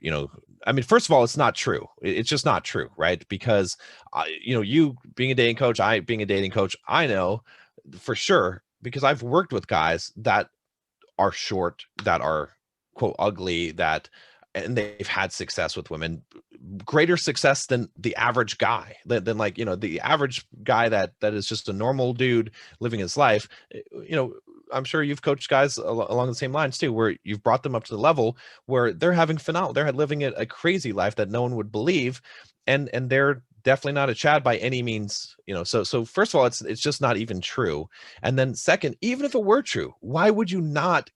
Speaker 2: I mean, first of all, it's not true. It's just not true, right? Because, you being a dating coach, I being a dating coach, I know for sure, because I've worked with guys that are short, that are quote ugly, and they've had success with women, greater success than the average guy, than like, the average guy that is just a normal dude living his life. I'm sure you've coached guys along the same lines too, where you've brought them up to the level where they're having phenomenal, they're living a crazy life that no one would believe. And they're definitely not a Chad by any means, so first of all, it's just not even true. And then second, even if it were true, why would you not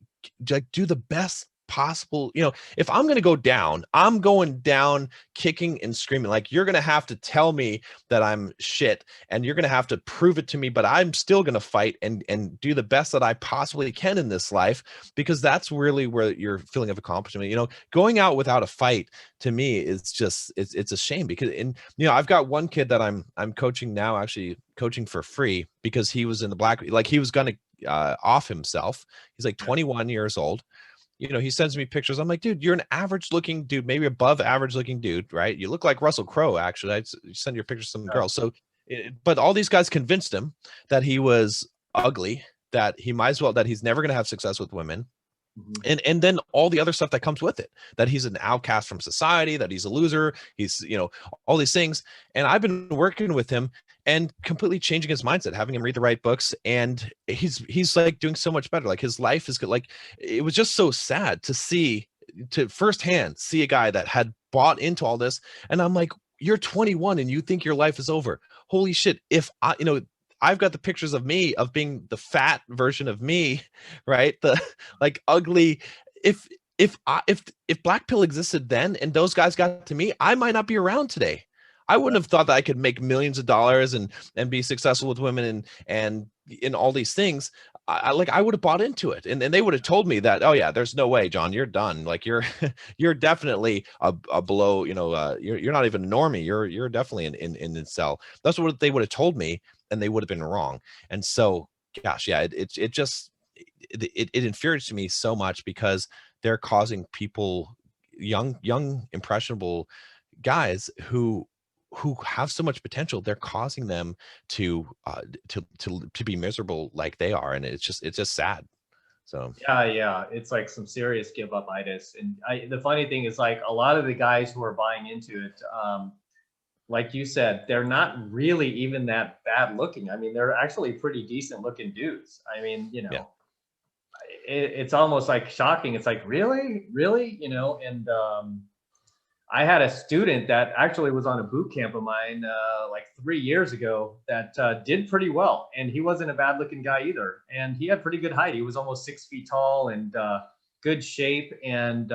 Speaker 2: like do the best possible? If I'm going to go down, I'm going down kicking and screaming. Like, you're going to have to tell me that I'm shit, and you're going to have to prove it to me, but I'm still going to fight and do the best that I possibly can in this life, because that's really where your feeling of accomplishment, going out without a fight, to me, is just, it's a shame. Because, I've got one kid that I'm coaching now, actually coaching for free, because he was in the black, like he was going to off himself. He's like 21 years old. He sends me pictures. I'm like, dude, you're an average looking dude, maybe above average looking dude, right? You look like Russell Crowe, actually. I send your pictures to some girls. So, but all these guys convinced him that he was ugly, that he might as well, that he's never going to have success with women.
Speaker 1: Mhm.
Speaker 2: And then all the other stuff that comes with it, that he's an outcast from society, that he's a loser, he's, all these things. And I've been working with him and completely changing his mindset, having him read the right books, and he's like doing so much better. Like, his life is good. Like, it was just so sad to firsthand see a guy that had bought into all this. And I'm like, you're 21 and you think your life is over. Holy shit. If I've got the pictures of me, of being the fat version of me, right? The like ugly. If if Black Pill existed then and those guys got to me, I might not be around today. I wouldn't have thought that I could make millions of dollars and be successful with women and in all these things. I would have bought into it, and they would have told me that, oh yeah, there's no way, John, you're done. Like, you're you're definitely a below, you're not even a normie. You're definitely in incel. That's what they would have told me, and they would have been wrong. And so, gosh, yeah, it just it infuriates me so much, because they're causing people, young impressionable guys who have so much potential, they're causing them to be miserable like they are. And it's just sad. So
Speaker 1: Yeah, it's like some serious give up itis. And the funny thing is, like, a lot of the guys who are buying into it, like you said, they're not really even that bad looking. I mean, they're actually pretty decent looking dudes. I mean,
Speaker 2: yeah.
Speaker 1: it's almost like shocking. It's like, really, and I had a student that actually was on a boot camp of mine like 3 years ago that did pretty well. And he wasn't a bad looking guy either. And he had pretty good height. He was almost 6 feet tall and good shape. And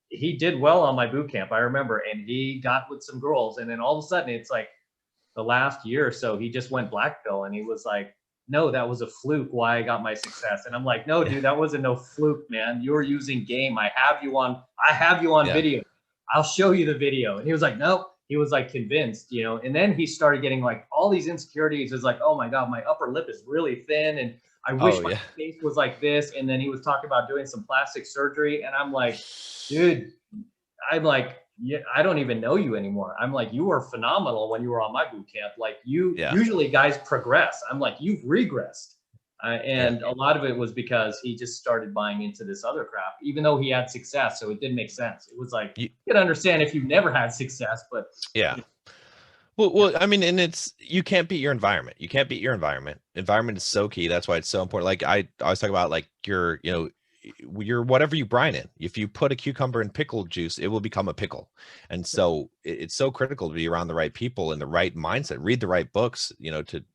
Speaker 1: he did well on my boot camp, I remember. And he got with some girls. And then all of a sudden, it's like the last year or so, he just went black pill. And he was like, no, that was a fluke why I got my success. And I'm like, no, dude, that wasn't no fluke, man. You were using game. I have you on
Speaker 2: Yeah.
Speaker 1: video. I'll show you the video. And he was like, nope. He was like convinced, and then he started getting like all these insecurities. It's like, oh my God, my upper lip is really thin. And I wish
Speaker 2: Oh
Speaker 1: my
Speaker 2: yeah.
Speaker 1: face was like this. And then he was talking about doing some plastic surgery. And I'm like, dude, I'm like, yeah, I don't even know you anymore. I'm like, you were phenomenal when you were on my boot camp. Like, you
Speaker 2: Yeah.
Speaker 1: usually guys progress. I'm like, you've regressed.
Speaker 2: Yeah.
Speaker 1: And a lot of it was because he just started buying into this other crap, even though he had success. So it didn't make sense. It was like,
Speaker 2: You,
Speaker 1: you can understand if you've never had success, but
Speaker 2: yeah.
Speaker 1: you
Speaker 2: Well, I mean, and you can't beat your environment. You can't beat your environment. Environment is so key. That's why it's so important. Like, I always talk about, like, you're whatever you brine in. If you put a cucumber in pickle juice, it will become a pickle. And so it's so critical to be around the right people and the right mindset, read the right books,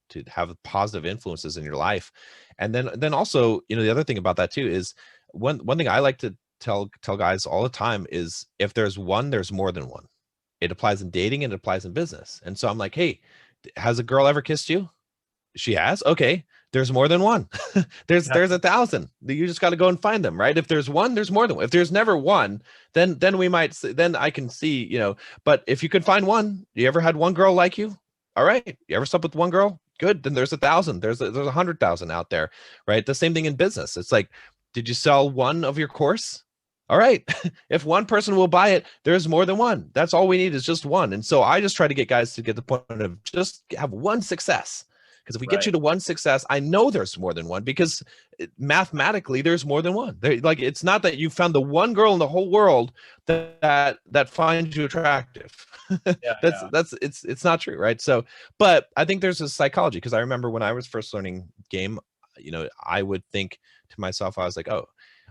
Speaker 2: to have positive influences in your life. And then also, the other thing about that too is one thing I like to tell guys all the time is, if there's one, there's more than one. It applies in dating and it applies in business. And so I'm like, hey, has a girl ever kissed you? She has. Okay. There's more than one. there's 1,000. You just got to go and find them, right? If there's one, there's more than one. If there's never one, then we might then I can see, you know, but if you could find one, you ever had one girl like you? All right. You ever slept with one girl? Good. Then there's 1,000. There's 100,000 out there, right? The same thing in business. It's like, did you sell one of your course? All right. If one person will buy it, there's more than one. That's all we need is just one. And so I just try to get guys to get the point of just have one success. Because if we get you to one success, I know there's more than one, because mathematically there's more than one. Like, it's not that you found the one girl in the whole world that finds you attractive. It's not true, right? So, but I think there's a psychology, because I remember when I was first learning game, you know, I would think to myself, I was like, oh,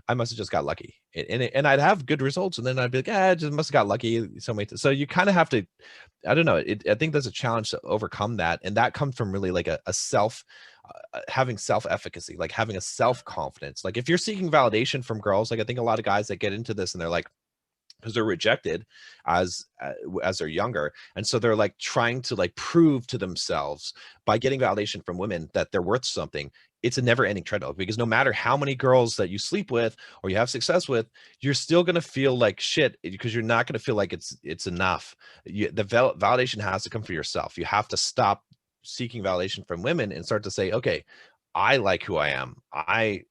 Speaker 2: I must have just got lucky, and I'd have good results, and then I'd be like, I just must have got lucky. So you kind of have to, I don't know. I think there's a challenge to overcome that, and that comes from really like a self, having self-efficacy, like having a self-confidence. Like if you're seeking validation from girls, like I think a lot of guys that get into this and they're like, because they're rejected as they're younger, and so they're like trying to like prove to themselves by getting validation from women that they're worth something. It's a never-ending treadmill, because no matter how many girls that you sleep with or you have success with, you're still going to feel like shit, because you're not going to feel like it's enough. The validation has to come for yourself. You have to stop seeking validation from women and start to say, okay, I like who I am. I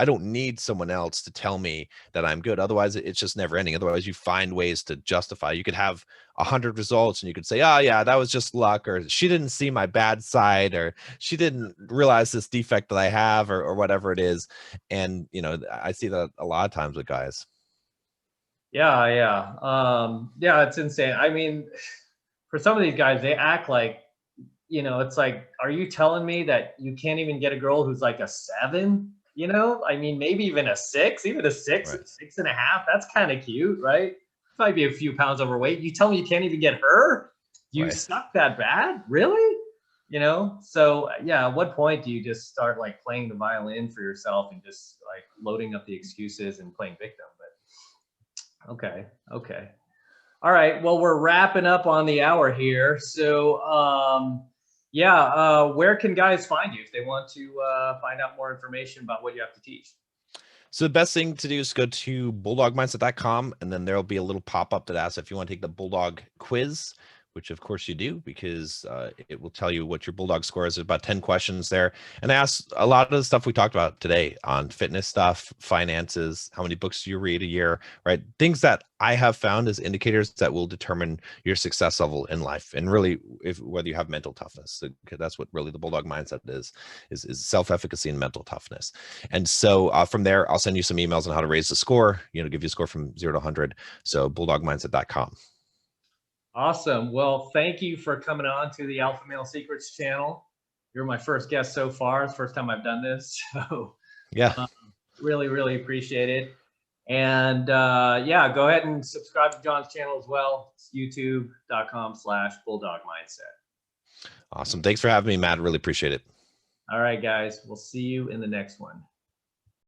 Speaker 2: don't need someone else to tell me that I'm good. Otherwise, it's just never ending. Otherwise, you find ways to justify. You could have 100 results and you could say, oh yeah, that was just luck, or she didn't see my bad side, or she didn't realize this defect that I have, or whatever it is. And, you know, I see that a lot of times with guys.
Speaker 1: Yeah, it's insane. I mean, for some of these guys, they act like, you know, it's like, are you telling me that you can't even get a girl who's like a 7? You know, I mean, maybe even a 6, even a 6,
Speaker 2: Right.
Speaker 1: 6.5. That's kind of cute, right? Might be a few pounds overweight. You tell me you can't even get her? You
Speaker 2: Right.
Speaker 1: suck that bad? Really? You know? So yeah, at what point do you just start like playing the violin for yourself and just like loading up the excuses and playing victim? But okay. All right. Well, we're wrapping up on the hour here. So where can guys find you if they want to find out more information about what you have to teach?
Speaker 2: So the best thing to do is go to bulldogmindset.com, and then there'll be a little pop-up that asks if you want to take the Bulldog quiz, which of course you do, because it will tell you what your Bulldog score is. There's about 10 questions there. And I asked a lot of the stuff we talked about today on fitness stuff, finances, how many books do you read a year, right? Things that I have found as indicators that will determine your success level in life, and really whether you have mental toughness. So that's what really the Bulldog mindset is self-efficacy and mental toughness. And so from there, I'll send you some emails on how to raise the score, you know, give you a score from 0 to 100. So bulldogmindset.com.
Speaker 1: Awesome. Well, thank you for coming on to the Alpha Male Secrets channel. You're my first guest so far. It's the first time I've done this. So
Speaker 2: yeah,
Speaker 1: really, really appreciate it. And go ahead and subscribe to John's channel as well. It's youtube.com/Bulldog Mindset.
Speaker 2: awesome. Thanks for having me, Matt. Really appreciate it.
Speaker 1: All right, guys. We'll see you in the next one.